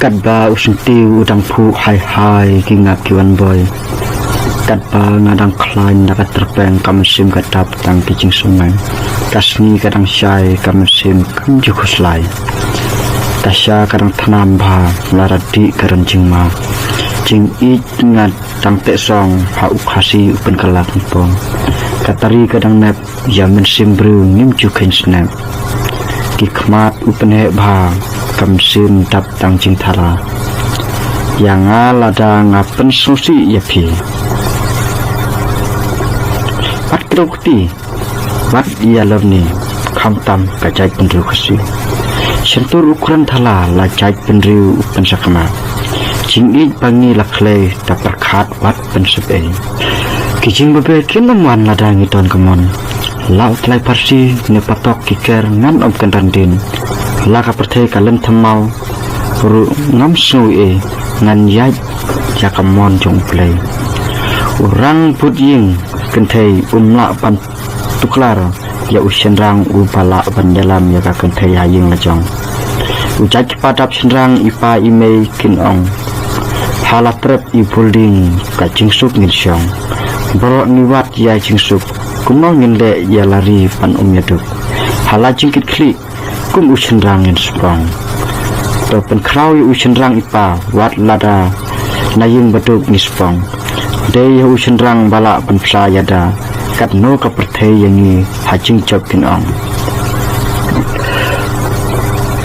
กัดบาอุสติวดังผู้หายกิงากิวันบ่อยกัดบางาดังคลายนักตรแปงกำซิมกัดดับตังกิจิงsungaiกัสนีกัดังชายกำซิมกำจุกุสลายกัสยากัดังธนามบาลารัดดีกัรันจิงมาจิงอีงาดังเตะซองหาอุคาซีอุปนกลาคุปงกัตรีกัดังเนบยามินซิมบรูนิมจุขินสเนบกิขมาดอุปนเหบากำซิมดับตังจิงทาราyang alada ngapen susi ya pi wat krokti wat ia lorni khamtam ka jai penriu khasi sentur ukuran thala la jai penriu pensakama jingi pangi lakhle ta perkhat wat pensepe kijing bebe kinamwan lada ngiton kemon lau tlai parsi ne patok kiker ngan om kanrandin la ka perthe kalen thamau ru ngam sui ngan yai jakamon jong play orang putjing kentai umla pan tuklar ya usyenrang upala ban dalam ya ka kentai haying lajong ujaj padap senrang ipa imei kinong halatrep i building ka jingsuk ngilsyong bro niwat ya jingsuk kuno nginde ya lari pan yaduk hala jingkit kli kum usyenrang ngin sprong to pen krawi usyenrang ipa wat lada naying baduk nispong de ya usyenrang bala pen psa yada kat no ka perthai yangi hajing chop kinong